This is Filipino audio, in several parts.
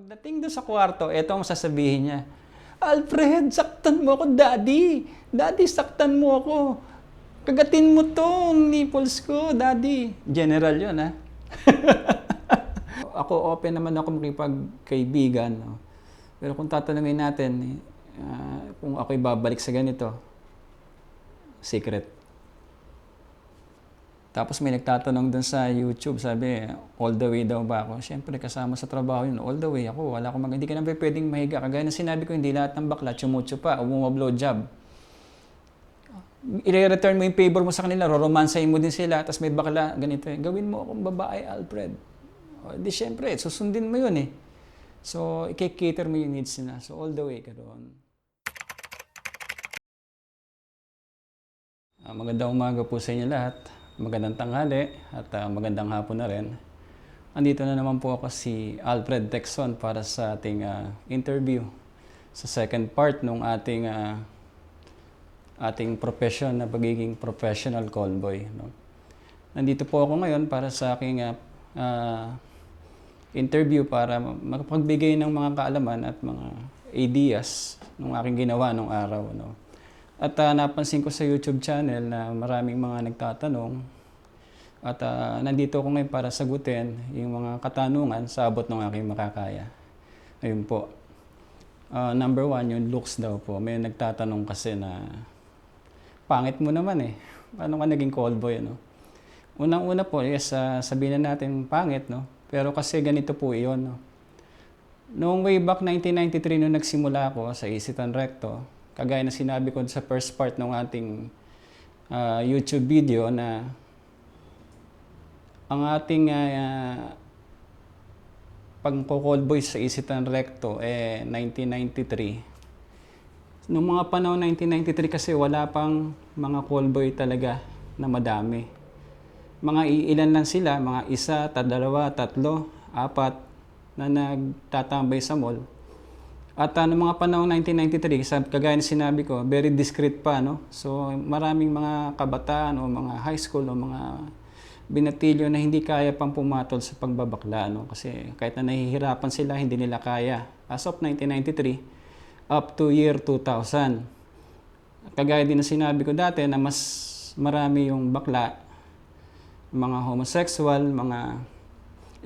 Pagdating doon sa kwarto, eto ang sasabihin niya. Alfred, saktan mo ako, Daddy. Daddy, saktan mo ako. Kagatin mo tong nipples ko, Daddy. General yun, ha? Ako, open naman ako makipagkaibigan. No? Pero kung tatanungin natin, kung ako'y babalik sa ganito, secret. Tapos may nagtatanong dun sa YouTube, sabi, all the way daw ba ako? Siyempre, kasama sa trabaho yun, all the way ako. Wala akong hindi ka na pwedeng mahiga. Kagaya na sinabi ko, hindi lahat ng bakla, chumutsu pa, o blow job. I-return mo yung favor mo sa kanila, roromansahin mo din sila, tapos may bakla, ganito eh. Gawin mo akong babae, Alfred. O, di siyempre, susundin mo yun eh. So, i-cater mo yung needs nila. So, all the way ka doon. Magandang umaga po sa inyo lahat. Magandang tanghali at magandang hapon na rin. Andito na naman po ako si Alfred Texon para sa ating interview sa second part ng ating profession na pagiging professional callboy. No? Nandito po ako ngayon para sa aking interview para makapagbigay ng mga kaalaman at mga ideas ng aking ginawa nung araw. No? At napansin ko sa YouTube channel na maraming mga nagtatanong at nandito ako ngayon para sagutin yung mga katanungan sa abot ng aking makakaya. Ayun po. Number one, yung looks daw po. May nagtatanong kasi na pangit mo naman eh. Paano ka naging callboy? No? Unang-una po, yes, sabihin na natin pangit, no? Pero kasi ganito po iyon. No? Noong way back 1993 nung nagsimula ako sa Isitan Recto, kagaya na sinabi ko sa first part ng ating YouTube video na ang ating pagko-callboy sa Isitan Recto 1993. Noong mga panahon 1993 kasi wala pang mga callboy talaga na madami. Mga ilan lang sila, mga isa, dalawa, tatlo, apat na nagtatambay sa mall. At noong mga panahon 1993, kagaya na sinabi ko, very discreet pa, no? So maraming mga kabataan o mga high school o mga binatilyo na hindi kaya pang pumatol sa pagbabakla, no? Kasi kahit na nahihirapan sila, hindi nila kaya. As of 1993, up to year 2000. Kagaya din na sinabi ko dati na mas marami yung bakla, mga homosexual, mga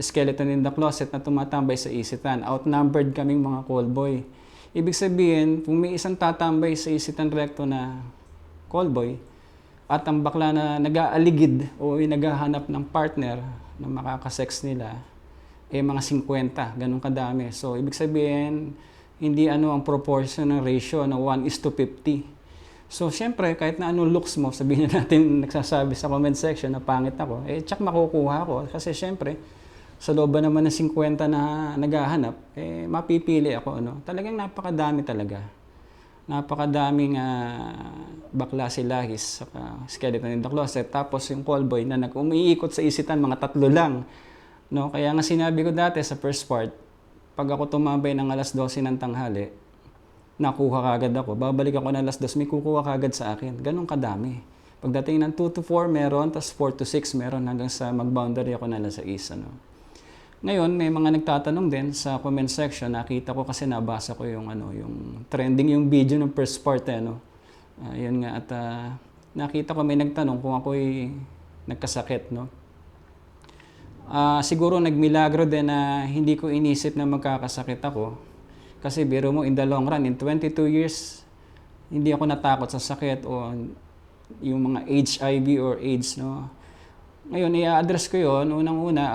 skeleton in the closet na tumatambay sa Isitan. Outnumbered kaming mga callboy. Ibig sabihin, kung may isang tatambay sa Isitan Recto na callboy at ang bakla na nag-aaligid o naghahanap ng partner na makakasex nila, mga 50, ganun kadami. So, ibig sabihin, hindi ang proportion ng ratio na 1:50. So, syempre, kahit na anong looks mo, sabihin natin, nagsasabi sa comment section na pangit ako, tsak makukuha ko. Kasi syempre, sa loob naman ng 50 na naghahanap, mapipili ako. Ano? Talagang napakadami talaga. Napakadaming bakla silahis, skeleton in the closet. Tapos yung callboy na umiikot sa Isitan, mga 3 lang. No? Kaya nga sinabi ko dati sa first part, pag ako tumambay ng alas 12 ng tanghali, nakuha kagad ako. Babalik ako ng alas 2, may kukuha kagad sa akin. Ganun kadami. Pagdating ng 2 to 4 meron, tapos 4 to 6 meron hanggang sa mag-boundary ako ng alas 6. Ano? Ngayon, may mga nagtatanong din sa comment section. Nakita ko kasi nabasa ko yung trending yung video ng first part. Yun nga. At nakita ko may nagtanong kung ako'y nagkasakit. No? Siguro nagmilagro din na hindi ko inisip na magkakasakit ako. Kasi biro mo, in the long run, in 22 years, hindi ako natakot sa sakit o yung mga HIV or AIDS. No? Ngayon, i-address ko yun. Unang-una,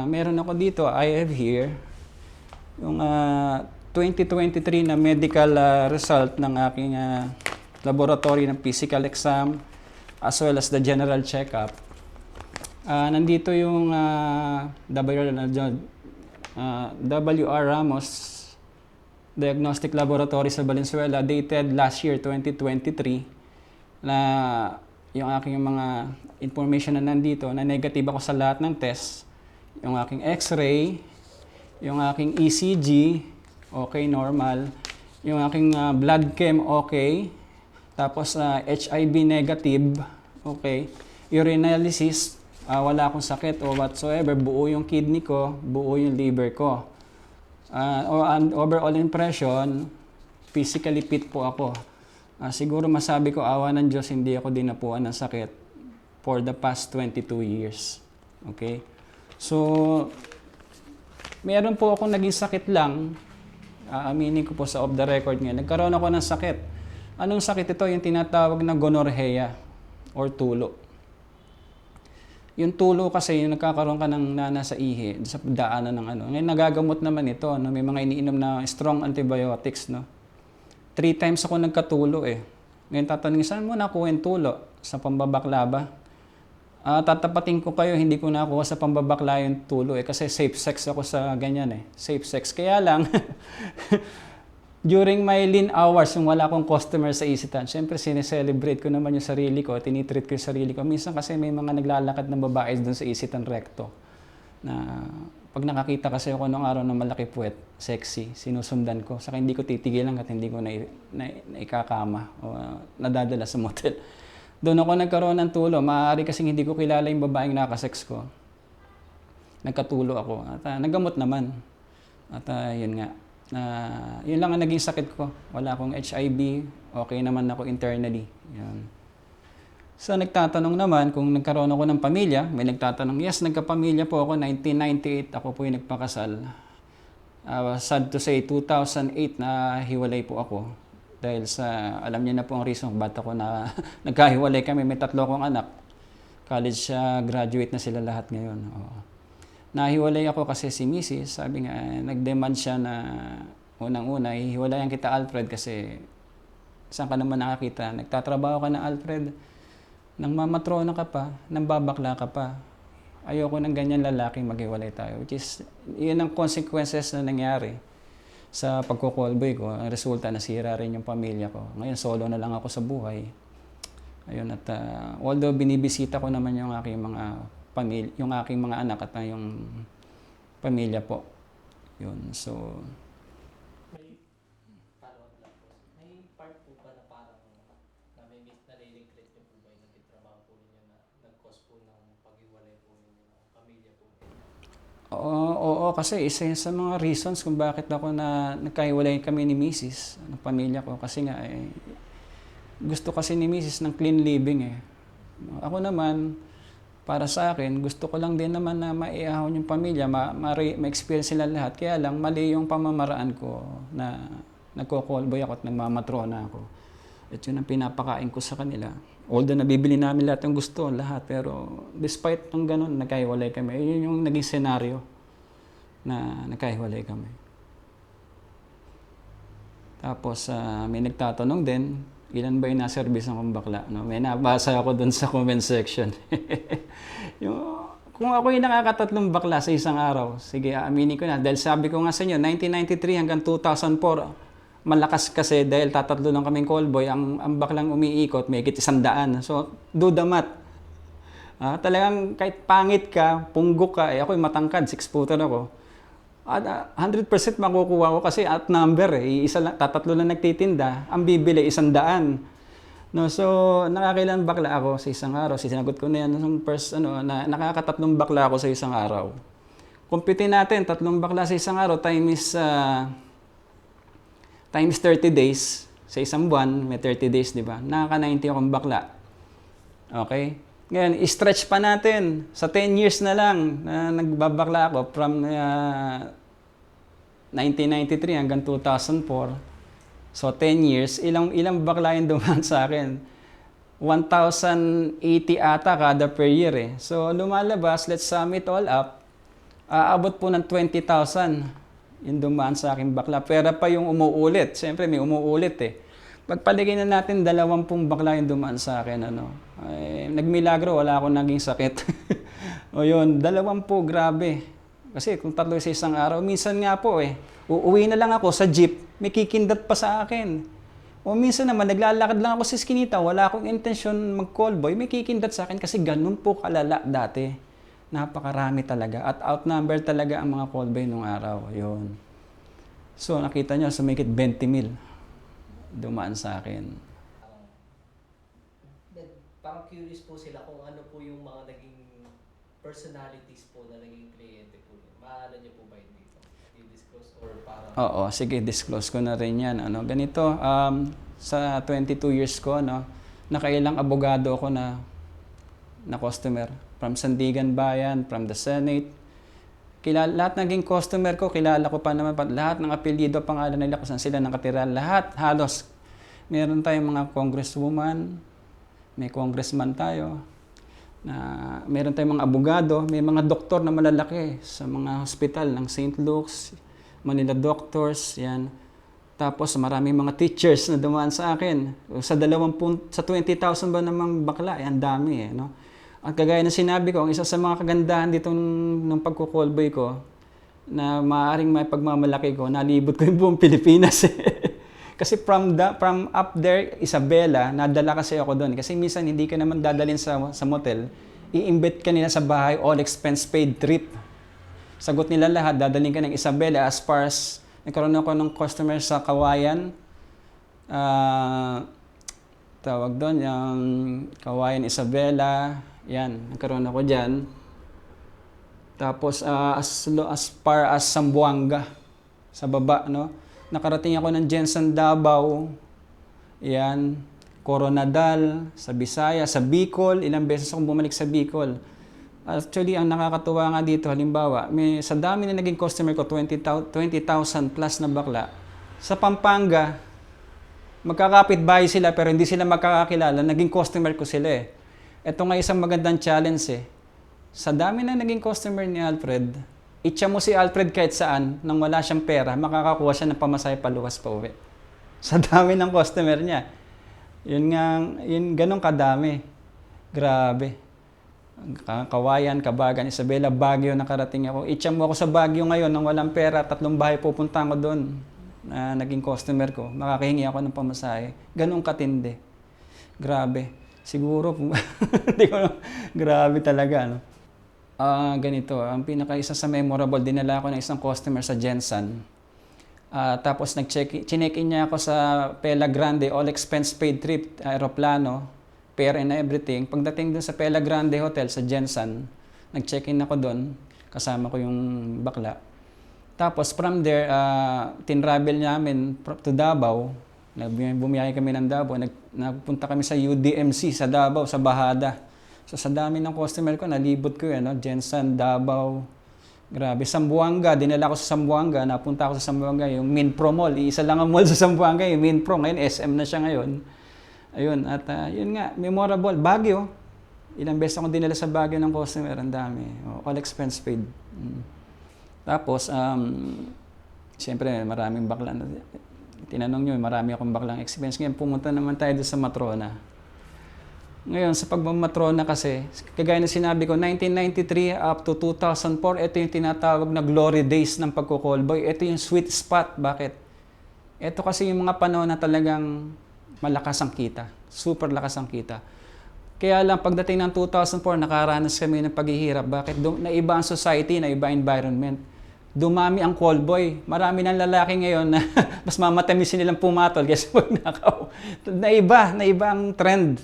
meron ako dito, I have here, yung 2023 na medical result ng aking laboratory ng physical exam as well as the general checkup. Nandito yung W.R. Ramos Diagnostic Laboratory sa Valenzuela, dated last year, 2023, na yung aking mga information na nandito, na negative ako sa lahat ng test, yung aking x-ray, yung aking ECG, okay, normal, yung aking blood chem, okay, tapos HIV negative, okay, urinalysis, wala akong sakit o whatsoever, buo yung kidney ko, buo yung liver ko. Overall impression, physically fit po ako. Siguro masabi ko, awa ng Diyos, hindi ako dinapuan ng sakit for the past 22 years. Okay? So, meron po akong naging sakit lang. Aaminin ko po sa off the record nga. Nagkaroon ako ng sakit. Anong sakit ito? Yung tinatawag na gonorrhea or tulo. Yung tulo kasi, yung nagkakaroon ka ng nana sa ihi, sa daanan ng ano. Ngayon, nagagamot naman ito. No? May mga iniinom na strong antibiotics. No? 3 times ako nagkatulo eh. Ngayon, tatanungin, saan mo nakuha yung tulo? Sa pambabakla ba? Tatapatin ko kayo, hindi ko nakuha sa pambabakla yung tulo eh. Kasi safe sex ako sa ganyan eh. Safe sex. Kaya lang, during my lean hours, yung wala akong customer sa Isitan, syempre sineselebrate ko naman yung sarili ko, tinitreat ko yung sarili ko. Minsan kasi may mga naglalakad ng babae doon sa Isitan Recto na pag nakakita kasi ako nung araw ng malaki puwet, sexy, sinusundan ko. Saka hindi ko titigilan at hindi ko ikakama o nadadala sa motel. Doon ako nagkaroon ng tulo. Maaari kasing hindi ko kilala yung babaeng nakasex ko. Nagkatulo ako. At nagamot naman. At yun nga. Yun lang ang naging sakit ko. Wala akong HIV. Okay naman ako internally. Yan. So nagtatanong naman kung nagkaroon ako ng pamilya. May nagtatanong, yes, nagkapamilya po ako. 1998 ako po yung nagpakasal. Sad to say, 2008 na hiwalay po ako. Dahil sa, alam niyo na po ang reason kung ba't ako na nagkahiwalay kami. May 3 akong anak. College graduate na sila lahat ngayon. Oo. Nahiwalay ako kasi si Mrs. Sabi nga, nag-demand siya na unang-una, hiwalayan kita Alfred kasi saan ka naman nakakita? Nagtatrabaho ka na Alfred, nang mamatrona ka pa, nang babakla ka pa. Ayoko ng ganyan lalaki maghiwalay tayo. Which is, yun ang consequences na nangyari sa pagko-callboy ko. Ang resulta, nasira rin yung pamilya ko. Ngayon, solo na lang ako sa buhay. Ayun, at although binibisita ko naman yung aking mga pamilya, yung aking mga anak at yung pamilya po. Yun, so May follow-up lang po. May part po ba na parang nare-regret niyo po ba yung nagtitrabaho po ninyo na nag-cause po ng pag-iwalay po ninyo ng pamilya po? Oo, kasi isa yun sa mga reasons kung bakit ako na nagkahiwalay kami ni Mrs. ng pamilya ko. Kasi nga, gusto kasi ni Mrs. ng clean living eh. Ako naman, para sa akin, gusto ko lang din naman na maiahon yung pamilya, ma-experience sila lahat. Kaya lang, mali yung pamamaraan ko na nagko-callboy ako at nagmamatrona ako. At yun ang pinapakain ko sa kanila. Although nabibili namin lahat yung gusto, lahat. Pero despite ng ganun, nagkahiwalay kami. Yun yung naging senaryo na nagkahiwalay kami. Tapos may nagtatanong din, ilan ba yung na-service ng bakla? No? May nabasa ako dun sa comment section. Kung ako yung nakakatatlong bakla sa isang araw, sige, aaminin ko na. Dahil sabi ko nga sa inyo, 1993 hanggang 2004, malakas kasi dahil tatatlo lang kaming callboy, ang baklang umiikot, may higit 100. So, do the math. Talagang kahit pangit ka, punggok ka, ako yung matangkad, 6'footer ako. At 100% makukuha ko kasi at number isa lang, tatatlo lang nagtitinda, ang bibili 100. No, so nakakailan bakla ako sa isang araw. Sinagot ko na yan nung first na nakakatatlong bakla ako sa isang araw. Kumpitin natin, 3 bakla sa isang araw times 30 days. Sa isang buwan, may 30 days, di ba? Nakaka-90 akong bakla. Okay? Ngayon, i-stretch pa natin. Sa 10 years na lang na nagbabakla ako from 1993 hanggang 2004. So 10 years, ilang bakla yung dumaan sa akin? 1,080 ata kada per year eh. So lumalabas, let's sum it all up, aabot po ng 20,000 yung dumaan sa akin bakla. Pero pa yung umuulit. Siyempre may umuulit eh. Pagpaligay na natin 20 bakla yung dumaan sa akin. Nagmilagro, wala akong naging sakit. O yun, 20, grabe. Kasi kung 3 sa isang araw, minsan nga po uuwi na lang ako sa jeep, may kikindat pa sa akin. O minsan naman, naglalakad lang ako sa eskinita, wala akong intensyon mag-callboy, may kikindat sa akin kasi ganun po kalala dati. Napakarami talaga at outnumber talaga ang mga callboy nung araw. Yun. So nakita nyo, sumikit 20,000 dumaan sa akin. Parang curious po sila kung ano po yung mga naging personalities po na naging kliyente po. Maalala niyo po ba yun dito? disclose or para Oo, sige, disclose ko na rin yan. Ano, ganito, sa 22 years ko, no, nakailang abogado ako na customer. From Sandigan Bayan, from the Senate. Lahat naging customer ko, kilala ko pa naman. Lahat ng apelyido, pangalan nila, kung saan sila nakatira. Lahat, halos. Meron tayong mga congresswoman, may congressman tayo. Meron tayong mga abogado, may mga doktor na malalaki sa mga hospital ng St. Luke's, Manila Doctors, yan. Tapos maraming mga teachers na dumaan sa akin. Sa 20,000 ba namang bakla, ang dami eh, no? At kagaya ng sinabi ko, ang isa sa mga kagandahan dito nung pagko-callboy ko, na maaaring may pagmamalaki ko, nalibot ko yung buong Pilipinas eh. Kasi from up there, Isabela, nadala kasi ako doon. Kasi minsan hindi ka naman dadalhin sa motel, i-imbit ka nila sa bahay, all expense paid trip. Sagot nila lahat, dadalhin ka ng Isabela as far as nagkaroon ako ng customer sa Kawayan. Tawag doon, yung Kawayan, Isabela. Yan, nagkaroon ako dyan. Tapos as far as Zamboanga, sa baba, no? Nakarating ako ng Jensen, Davao. Yan, Coronadal, sa Bisaya, sa Bicol. Ilang beses akong bumalik sa Bicol. Actually, ang nakakatuwa nga dito, halimbawa, sa dami na naging customer ko, 20,000 plus na bakla. Sa Pampanga, magkakapit-bahay sila pero hindi sila magkakakilala. Naging customer ko sila eh. Ito nga isang magandang challenge eh. Sa dami na naging customer ni Alfred, itcha mo si Alfred kahit saan, nang wala siyang pera, makakakuha siya ng pamasahe paluwas pa uwi. Sa dami ng customer niya. Ganun kadami. Grabe. Kawayan, Kabagan, Isabela, Baguio, nakarating ako. Itcha mo ako sa Baguio ngayon, nang walang pera, 3 bahay pupunta ko doon. Naging customer ko. Makakahingi ako ng pamasahe. Ganun katindi. Grabe. Siguro, grabe talaga, no? Ganito, ang isa sa memorable, dinala ako ng isang customer sa Jensen. Tapos chinek-in niya ako sa Pela Grande, all expense paid trip, aeroplano, fare and everything. Pagdating dun sa Pela Grande Hotel sa Jensen, nag-check-in ako dun, kasama ko yung bakla. Tapos from there, tinravel namin to Davao. Bumiyahe kami ng Davao, nagpunta kami sa UDMC sa Davao, sa Bahada. So sa dami ng customer ko, nalibot ko yun, no? Jensen, Davao, grabe. Zamboanga, dinala ko sa Zamboanga, napunta ako sa Zamboanga, yung Minpro Mall. Isa lang ang mall sa Zamboanga, yung Minpro. Ngayon, SM na siya ngayon. Ayun, at yun nga, memorable. Baguio, ilang beses akong dinala sa Baguio ng customer, ang dami. All expense paid. Tapos, siyempre, maraming bakla. Tinanong nyo, marami akong baklang experience. Ngayon, pumunta naman tayo doon sa Matrona. Ngayon, sa pagmamatrona kasi, kagaya na sinabi ko, 1993 up to 2004, ito yung tinatawag na glory days ng pagko-callboy. Ito yung sweet spot. Bakit? Ito kasi yung mga panahon na talagang malakas ang kita. Super lakas ang kita. Kaya lang, pagdating ng 2004, nakaranas kami ng paghihirap. Bakit? Naiba ang society, naiba environment. Dumami ang callboy. Marami ng lalaki ngayon na mas mamatamisin nilang pumatol kaysa magnakaw. Naiba ang trend.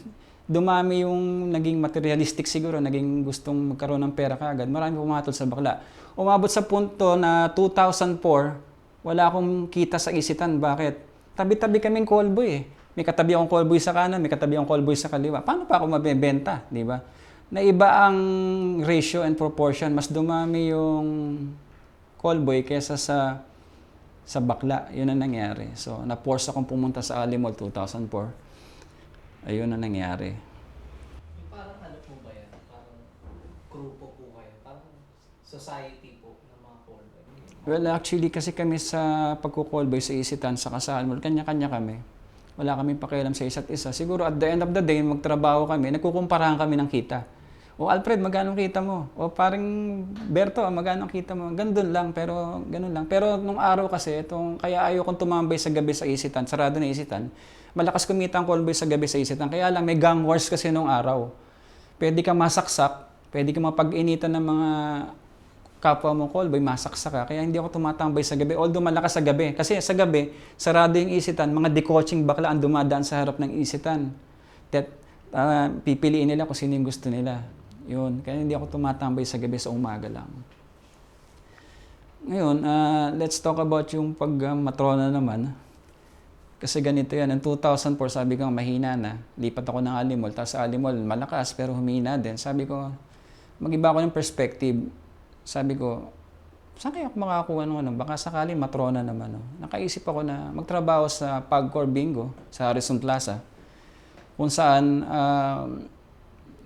Dumami yung naging materialistic siguro, naging gustong magkaroon ng pera kaagad. Marami pumatol sa bakla. Umabot sa punto na 2004, wala akong kita sa isitan. Bakit? Tabi-tabi kaming callboy eh. May katabi akong callboy sa kanan, may katabi akong callboy sa kaliwa. Paano pa ako mabebenta? Di ba? Naiba ang ratio and proportion. Mas dumami yung callboy kesa sa bakla. Yun ang nangyari. So, na-force akong pumunta sa Alimol 2004. Ayun ang nangyari. parang ano po ba yan? Parang grupo po kayo? Parang society po ng mga callboy? Well, actually, kasi kami sa pagko-callboy sa Isitan, sa Kasalmol, kanya-kanya kami. Wala kaming pakialam sa isa't isa. Siguro at the end of the day, magtrabaho kami, nagkukumparahan kami ng kita. O Alfred, magkano kita mo? O parang Berto, magkano kita mo? Ganun lang, Pero nung araw kasi, kaya ayaw kong tumambay sa gabi sa Isitan, sarado na Isitan. Malakas kumita ang callboy sa gabi sa Isitan. Kaya lang, may gang wars kasi nung araw. Pwede kang masaksak, pwede kang mapag-initan ng mga kapwa mo callboy, masaksak ka. Kaya hindi ako tumatambay sa gabi. Although malakas sa gabi. Kasi sa gabi, sarado yung Isitan, mga decoaching bakla ang dumadaan sa harap ng Isitan. Pipiliin nila kung sino yung gusto nila. Yun. Kaya hindi ako tumatambay sa gabi, sa umaga lang. Ngayon, let's talk about yung pag-matrona naman. Kasi ganito yan, ang 2004 sabi ko mahina na. Lipat ako ng Alimol, tapos sa Alimol malakas pero humina din. Sabi ko, mag-iba ako ng perspective. Sabi ko, saan kaya ako makakakuha ng ano? Baka sakali matrona naman. No? Nakaisip ako na magtrabaho sa Pagcor Bingo sa Harrison Plaza. Kung saan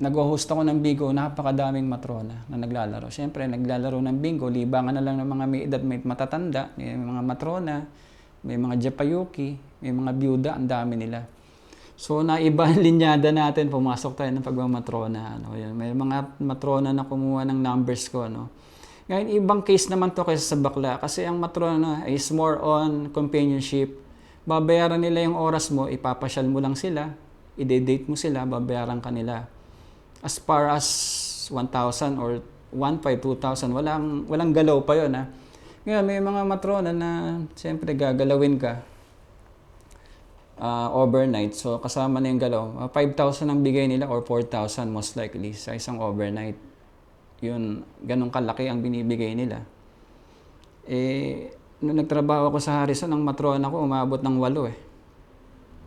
nag-host ako ng bingo, napakadaming matrona na naglalaro. Siyempre, naglalaro ng bingo, libangan na lang ng mga may edad, may matatanda, may mga matrona, may mga japayuki, may mga byuda, ang dami nila. So, naiba ang linyada natin, pumasok tayo ng pagmamatrona. Ano, yan. May mga matrona na kumuha ng numbers ko. Ano. Ngayon, ibang case naman to kaysa sa bakla. Kasi ang matrona is more on companionship. Babayaran nila yung oras mo, ipapasyal mo lang sila, i-date mo sila, babayaran ka nila. As far as 1,000 or 1,500, 2,000, walang galaw pa yun. Ha? Ngayon, may mga matrona na siyempre gagalawin ka overnight. So, kasama na yung galaw. 5,000 ang bigay nila or 4,000 most likely sa isang overnight. Yun, ganun kalaki ang binibigay nila. Nung nagtrabaho ako sa Harrison, ang matrona ko umabot ng 8 eh.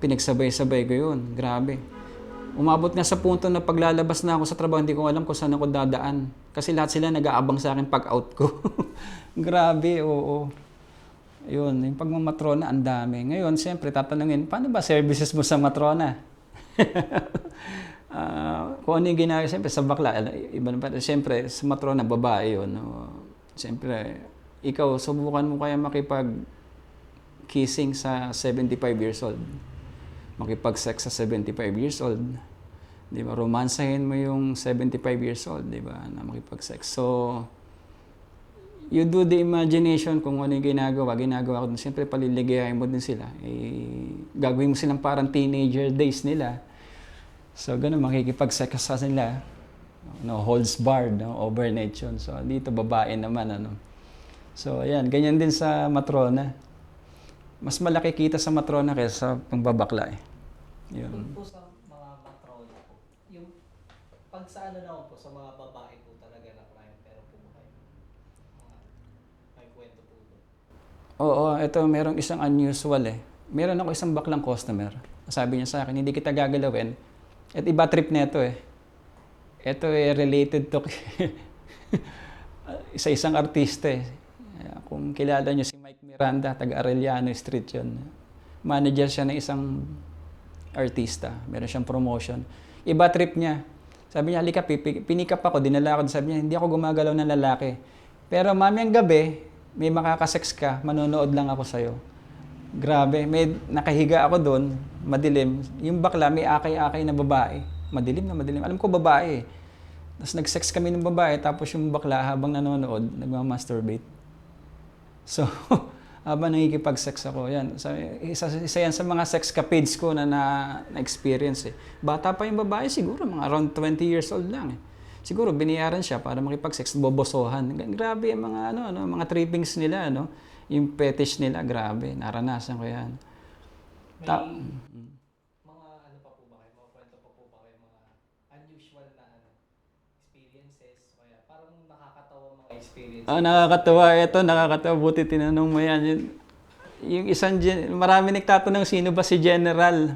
Pinagsabay-sabay ko yun. Grabe. Umabot nga sa punto na paglalabas na ako sa trabaho, hindi ko alam kung saan ako dadaan. Kasi lahat sila nag-aabang sa akin pag-out ko. Grabe, oo. Yun, yung pagmamatrona, ang dami. Ngayon, siyempre, tatanungin, paano ba services mo sa matrona? Kung ano yung ginagawa, siyempre, sa bakla, iba na pa. Siyempre, sa matrona, babae yun. Siyempre, ikaw, subukan mo kaya makipag-kissing sa 75 years old. Makipag-sex sa 75 years old. Di ba? Romansahin mo yung 75 years old, di ba? Na makipag-sex. So, you do the imagination kung ano yung ginagawa ko. Siyempre, paliligayahin mo din sila. Gagawin mo silang parang teenager days nila. So, ganun, makikipag-sex sa nila. No, holds barred, no? Overnight yun. So, dito, babae naman, ano. So, ayan. Ganyan din sa matrona. Mas malaki kita sa matrona kaysa sa pangbabakla eh. Yun. Kung po sa mga matrona po, yung pag sa ano naman po, sa mga babae po talaga na client, pero po kayo, may kwento po doon. Oo, ito merong isang unusual eh. Meron ako isang baklang customer. Sabi niya sa akin, hindi kita gagalawin. At iba trip na ito eh. Ito eh related to isa-isang artista eh. Kung kilala niyo si Mike Miranda, taga Arellano Street yun. Manager siya ng isang artista. Meron siyang promotion. Iba trip niya. Sabi niya, halika, pinikap ako, dinala ako. Sabi niya, hindi ako gumagalaw ng lalaki. Pero mamayang gabi, may makakasex ka, manonood lang ako sa'yo. Grabe, may nakahiga ako doon, madilim. Yung bakla, may akay-akay na babae. Madilim na madilim. Alam ko babae eh. Tapos nag-sex kami ng babae, tapos yung bakla habang nanonood, nagmamasturbate. So, habang nakikipag-sex ako, yan. Isa yan sa mga sex capades ko na na-experience eh. Bata pa yung babae, siguro mga around 20 years old lang eh. Siguro biniyaran siya para makipag-sex, bobosohan. Grabe yung mga mga trippings nila, no? Yung fetish nila, grabe. Naranasan ko yan. May mga ano pa po ba kayo, mga kwento pa po ba kayo, mga unusual na experiences, kaya parang nakakatawa mga experiences. Nakakatawa. Ito, nakakatawa. Buti tinanong mo yan. Yung isang, marami nagtatanong, sino ba si General?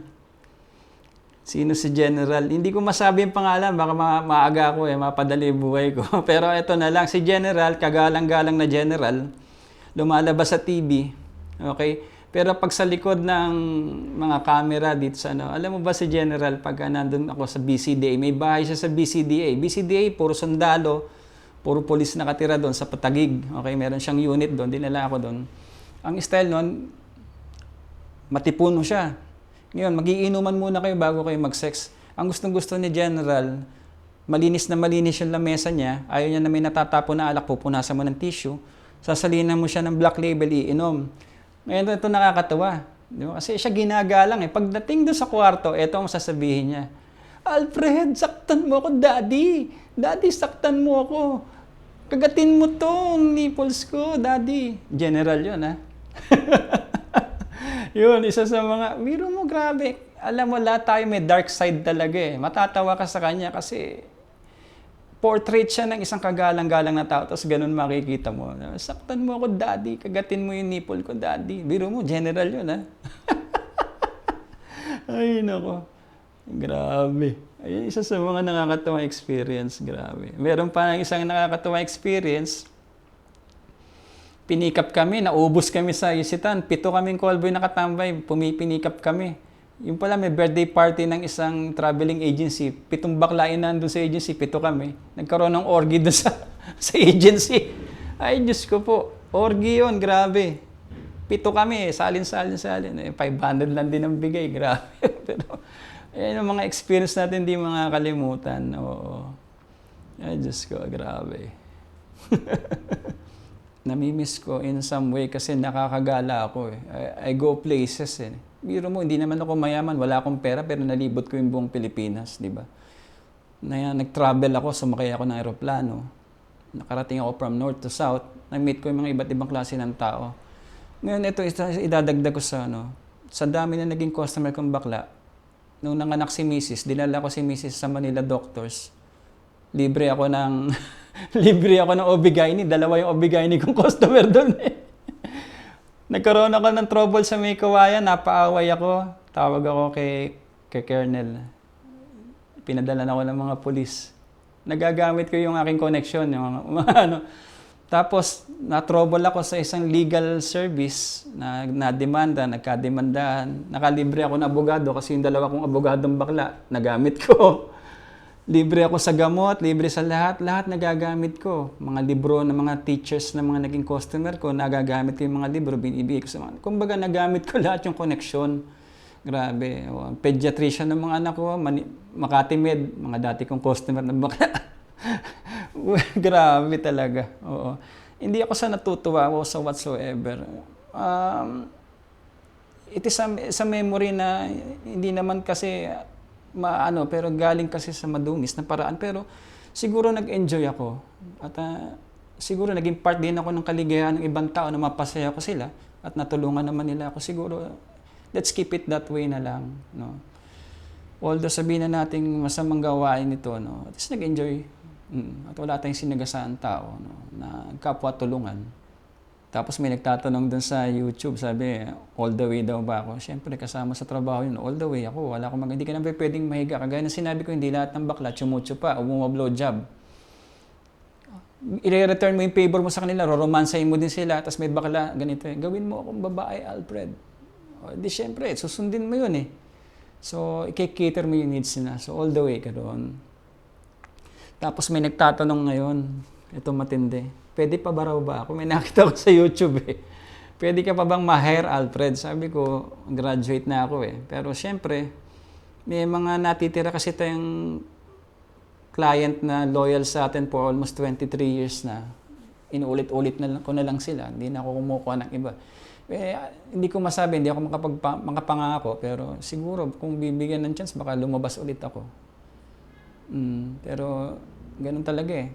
Sino si General? Hindi ko masabi yung pangalan, baka maaga ako mapadali buhay ko. Pero ito na lang, si General, kagalang-galang na General, lumalabas sa TV. Okay? Pero pag sa likod ng mga camera dito sa alam mo ba si General, pagka nandun ako sa BCDA, may bahay siya sa BCDA. BCDA, puro sundalo, puro polis nakatira doon sa Patagig. Okay, meron siyang unit doon, dinala ako doon. Ang style noon, matipuno siya. Ngayon, magiinuman muna kayo bago kayo mag-sex. Ang gustong-gusto ni General, malinis na malinis yung lamesa niya, ayaw niya na may natatapon na alak, pupunasan mo ng tissue, sasalinan mo siya ng Black Label, iinom. Ngayon, ito nakakatawa. Di ba? Kasi siya ginagalang eh. Pagdating doon sa kwarto, ito ang sasabihin niya. Alfred, saktan mo ako, Daddy. Daddy, saktan mo ako. Kagatin mo tong nipples ko, Daddy. General yun, ha? Yun, isa sa mga, biro mo, grabe. Alam mo, lahat tayo may dark side talaga eh. Matatawa ka sa kanya kasi portrait siya ng isang kagalang-galang na tao, tapos ganun makikita mo. Saktan mo ako, daddy. Kagatin mo yung nipple ko, daddy. Biro mo, general yun, ha? Ay, nako. Grabe. Ay, isa sa mga nakakatuwa experience. Grabe. Meron pa isang nakakatuwa experience. Pinikap kami, naubos kami sa isitan. 7 kaming callboy nakatambay, pumipinikap kami. Yung pala may birthday party ng isang traveling agency. 7 baklain na doon sa agency, 7 kami. Nagkaroon ng orgy doon sa, sa agency. Ay, Diyos ko po. Orgy yun, grabe. 7 kami, salin. 500 lang din ang bigay, grabe. Pero, ayan ang mga experience natin, hindi mga kalimutan. Oo. Ay, Diyos ko, grabe. Namimiss ko in some way kasi nakakagala ako eh. I go places eh. Biro mo, hindi naman ako mayaman, wala akong pera pero nalibot ko yung buong Pilipinas, di ba? Nag-travel ako, sumakay ako ng aeroplano. Nakarating ako from north to south. Na-meet ko yung mga iba't ibang klase ng tao. Ngayon, ito idadagdag ko sa dami na naging customer kong bakla. Nung nanganak si Mrs., dinala ko si Mrs. sa Manila Doctors. Libre ako ng OB-GYN. 2 yung OB-GYN kong customer doon eh. Nagkaroon ako ng trouble sa may kawayan, napaaway ako. Tawag ako kay Colonel. Pinadala na ako ng mga pulis. Nagagamit ko yung aking connection, yung mga ano. Tapos, na-trouble ako sa isang legal service na demanda, nagkademandahan. Nakalibre ako ng abogado kasi yung 2 kong abogadong bakla, nagamit ko. Libre ako sa gamot, libre sa lahat nagagamit ko. Mga libro ng mga teachers na mga naging customer ko, nagagamit ko yung mga libro, binibigay ko sa mga. Kumbaga, nagamit ko lahat yung connection. Grabe. Pediatrician ng mga anak ko, Makati Med, mga dati kong customer ng bakla. Grabe talaga. Oo. Hindi ako sa natutuwa o sa whatsoever. It is a memory na hindi naman kasi pero galing kasi sa madungis na paraan. Pero siguro nag-enjoy ako. At siguro naging part din ako ng kaligayahan ng ibang tao na mapasaya ko sila at natulungan naman nila ako. Siguro, let's keep it that way na lang. No? Although sabihin na natin masamang gawain ito, no? At least nag-enjoy. At wala tayong sinagasaan tao, no? Na kapwa tulungan. Tapos may nagtatanong dun sa YouTube, sabi, all the way daw ba ako? Siyempre, kasama sa trabaho yun, all the way ako. Wala akong hindi ka na pwedeng mahiga. Kagaya na sinabi ko, hindi lahat ng bakla, tsumutso pa, o bumablow job. I-return mo yung favor mo sa kanila, roromansahin mo din sila, tapos may bakla, ganito eh. Gawin mo akong babae, Alfred. O, di siyempre, susundin mo yun eh. So, i-cater mo yung needs nila. So, all the way ka doon. Tapos may nagtatanong ngayon, ito matindi. Pwede pa ba raw ba ako? May nakita ko sa YouTube eh. Pwede ka pa bang ma-hire, Alfred? Sabi ko, graduate na ako eh. Pero siyempre, may mga natitira kasi tayong client na loyal sa atin for almost 23 years na. Inuulit-ulit na ko na lang sila. Hindi na ako kumukuha ng iba. Hindi ko masabi, hindi ako makapangako. Pero siguro, kung bibigyan ng chance, baka lumabas ulit ako. Pero, ganun talaga eh.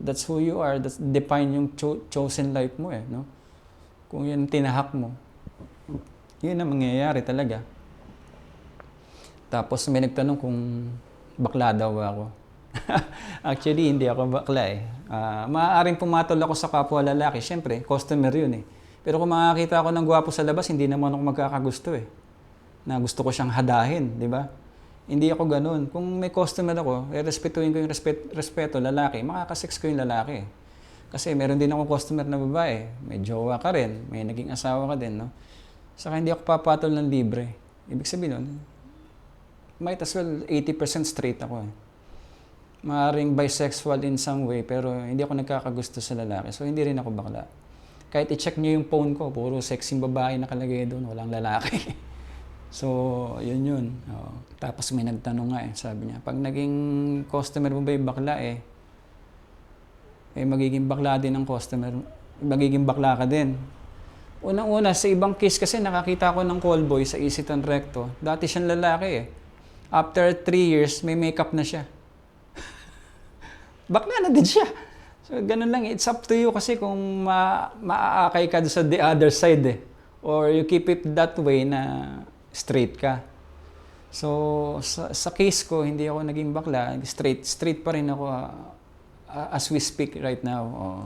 That's who you are. That's define yung chosen life mo eh, no? Kung yun tinahak mo, yun ang mangyayari talaga. Tapos may nagtanong kung bakla daw ako. Actually, hindi ako bakla eh. Maaaring pumatol ako sa kapwa lalaki. Siyempre, customer yun eh. Pero kung makakita ako ng gwapo sa labas, hindi naman ako magkakagusto eh. Na gusto ko siyang hadahin, di ba? Hindi ako ganun. Kung may customer ako, respetuhin ko yung respeto, lalaki, makakasex ko yung lalaki. Kasi meron din ako customer na babae. May jowa ka rin, may naging asawa ka din, no? Saka hindi ako papatol ng libre. Ibig sabihin nun, might as well 80% straight ako eh. Maaring bisexual in some way, pero hindi ako nagkakagusto sa lalaki. So hindi rin ako bakla. Kahit i-check nyo yung phone ko, puro sexing babae nakalagay doon, walang lalaki. So, yun. Tapos may nagtanong nga eh, sabi niya, pag naging customer mo ba yung bakla magiging bakla din ang customer, magiging bakla ka din. Unang-una, sa ibang case kasi nakakita ko ng callboy sa Isitan Recto, dati siyang lalaki eh. After 3 years, may makeup na siya. Bakla na din siya. So, ganun lang, it's up to you kasi kung maaakay ka sa the other side eh. Or you keep it that way na straight ka. So, sa case ko, hindi ako naging bakla. Straight pa rin ako as we speak right now. Oh,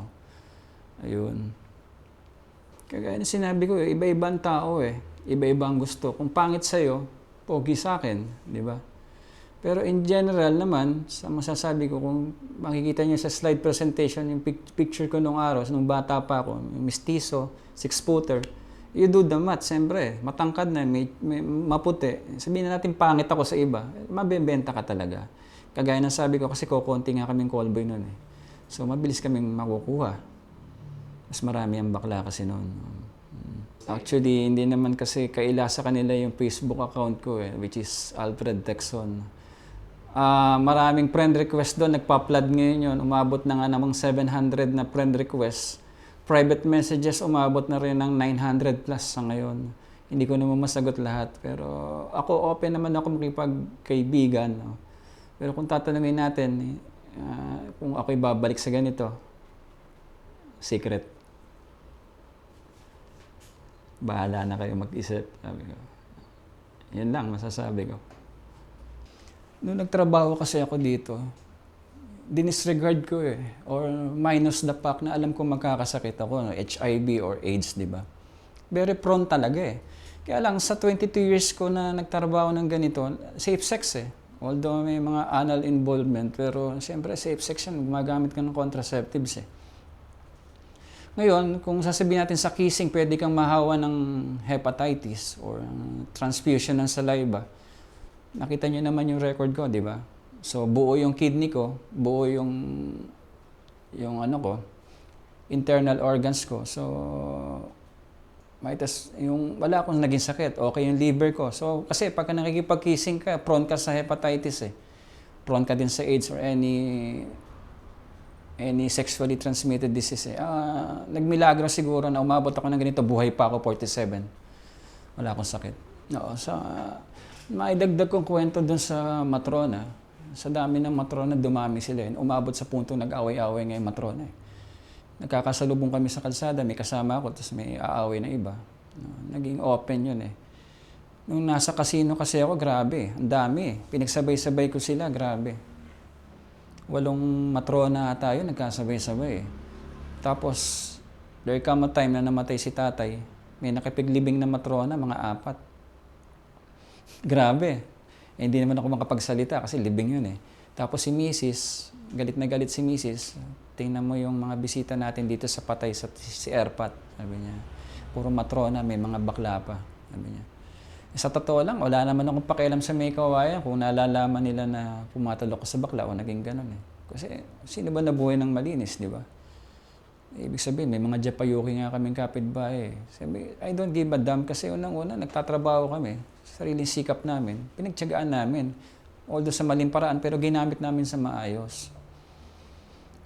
ayun. Kagaya na sinabi ko, iba-ibang tao eh. Iba-ibang gusto. Kung pangit sa'yo, pogi sa akin. Di ba? Pero in general naman, sa masasabi ko, kung makikita niyo sa slide presentation, yung picture ko nung araw, nung bata pa ako, mestizo, 6-footer, you do the math, siyempre, matangkad na, may maputi. Sabihin na natin, pangit ako sa iba, mabebenta ka talaga. Kagaya ng sabi ko, kasi kukunti nga kaming callboy nun eh. So, mabilis kaming makukuha. Mas marami ang bakla kasi noon. Actually, hindi naman kasi kaila sa kanila yung Facebook account ko eh, which is Alfred Texon. Maraming friend request doon, nagpa-flood ngayon yun. Umabot na nga namang 700 na friend request. Private messages, umabot na rin ng 900 plus sa ngayon. Hindi ko naman masagot lahat. Pero ako, open naman ako makipagkaibigan. No? Pero kung tatanungin natin, kung ako'y babalik sa ganito, secret. Bahala na kayo mag-isip. Sabi ko. Yan lang masasabi ko. Noong nagtrabaho kasi ako dito, dinisregard ko eh. Or minus the fact na alam ko magkakasakit ako, no? HIV or AIDS, di ba? Very prone talaga eh. Kaya lang, sa 22 years ko na nagtrabaho ng ganito, safe sex eh. Although may mga anal involvement, pero siyempre safe sex yan, gumagamit ka ng contraceptives eh. Ngayon, kung sasabihin natin sa kissing, pwede kang mahawa ng hepatitis or transfusion ng saliva. Nakita niyo naman yung record ko, di ba? So, buo yung kidney ko, buo yung ano ko, internal organs ko. So, yung wala akong naging sakit, okay yung liver ko. So, kasi pagka nakikipag-kissing ka, prone ka sa hepatitis eh. Prone ka din sa AIDS or any sexually transmitted disease eh. Nagmilagro siguro na umabot ako ng ganito, buhay pa ako, 47. Wala akong sakit. Oo, maidagdag kong kwento dun sa matrona. Sa dami ng matrona, dumami sila. Umabot sa punto nag-away-away ngayon matrona. Nagkakasalubong kami sa kalsada, may kasama ako, tapos may aaway na iba. Naging open yun eh. Nung nasa casino kasi ako, grabe. Ang dami. Pinagsabay-sabay ko sila, grabe. 8 matrona tayo, nagkasabay-sabay. Tapos, there come a time na namatay si tatay. May nakipiglibing na matrona, mga 4. Grabe. Hindi naman ako makapagsalita kasi libing yun eh. Tapos si Mrs., galit na galit si Mrs., tingnan mo yung mga bisita natin dito sa patay si Erpat. Sabi niya, puro matrona, may mga bakla pa. Sabi niya. Sa totoo lang, wala naman akong pakialam sa may kawayan kung nalalaman nila na pumatalok ko sa bakla o naging ganun eh. Kasi sino ba nabuhay ng malinis, di ba? Ibig sabihin, may mga japayuki nga kaming kapitbahay. Sabi, I don't give a damn kasi unang-una, nagtatrabaho kami. Sariling sikap namin. Pinagtiyagaan namin. Although sa maling paraan, pero ginamit namin sa maayos.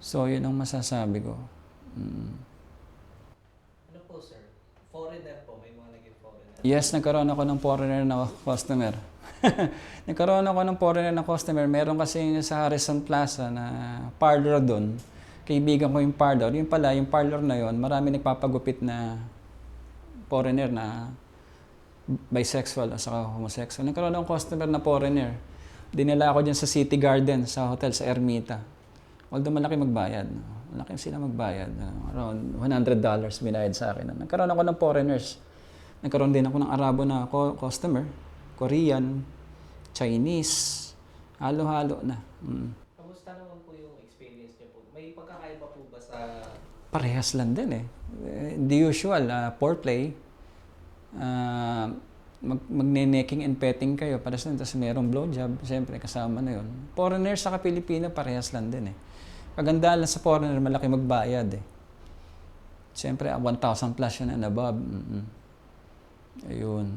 So, yun ang masasabi ko. Ano po, sir? Foreigner po, may mga naging foreigner. Yes, nagkaroon ako ng foreigner na customer. Nagkaroon ako ng foreigner na customer. Meron kasi sa Harrison Plaza na parlor doon. Kaibigan ko yung parlor. Yung pala, yung parlor na yon, marami nagpapagupit na foreigner na bisexual o saka homosexual. Nagkaroon akong customer na foreigner. Dinala ako dyan sa City Garden, sa hotel, sa Ermita. Although malaki magbayad. Malaki sila magbayad. Around $100 binayad sa akin. Nagkaroon ako ng foreigners. Nagkaroon din ako ng Arabo na customer. Korean, Chinese, halo-halo na. Kamusta naman po yung experience niyo po? May pagkakaiba po ba sa... Parehas lang din eh. The usual, foreplay. Magne-necking and petting kayo. Parehas lang. Tapos mayroong blowjob. Siyempre, kasama na yun. Foreigner sa Pilipino, parehas lang din eh. Kagandaan lang sa foreigner, malaki magbayad eh. Siyempre, 1,000 plus yun and above. Ayun.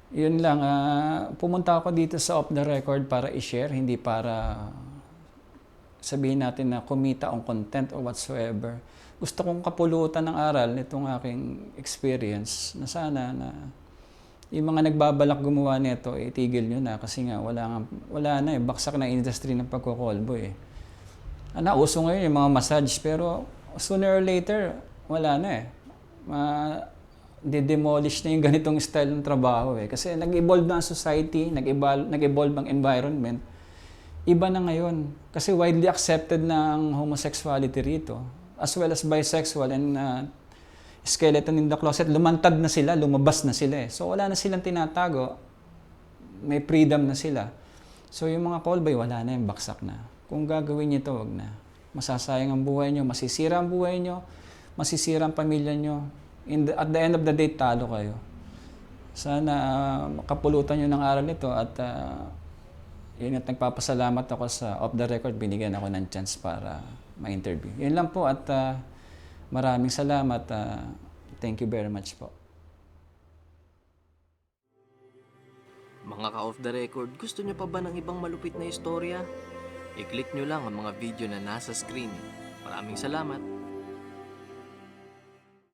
Yun lang. Pumunta ako dito sa off the record para i-share, hindi para sabihin natin na kumita on content or whatsoever. Gusto kong kapulutan ng aral nitong aking experience na sana na yung mga nagbabalak gumawa nito, itigil nyo na kasi nga wala na eh. Baksak na industry ng pagkukolbo eh. Nauso ngayon yung mga massage pero sooner or later, wala na eh. de-demolish na yung ganitong style ng trabaho eh. Kasi nag-evolve na ang society, nag-evolve ang environment. Iba na ngayon. Kasi widely accepted na ang homosexuality rito. As well as bisexual and skeleton in the closet. Lumantad na sila, lumabas na sila eh. So wala na silang tinatago. May freedom na sila. So yung mga callboy, wala na yung baksak na. Kung gagawin niyo ito, wag na. Masasayang ang buhay niyo, masisira ang buhay niyo, masisira ang pamilya niyo. At the end of the day, talo kayo. Sana makapulutan nyo ng aral nito at yun at nagpapasalamat ako sa off the record, binigyan ako ng chance para ma-interview. Yun lang po at maraming salamat. Thank you very much po. Mga ka-off the record, gusto nyo pa ba ng ibang malupit na istorya? I-click nyo lang ang mga video na nasa screen. Maraming salamat!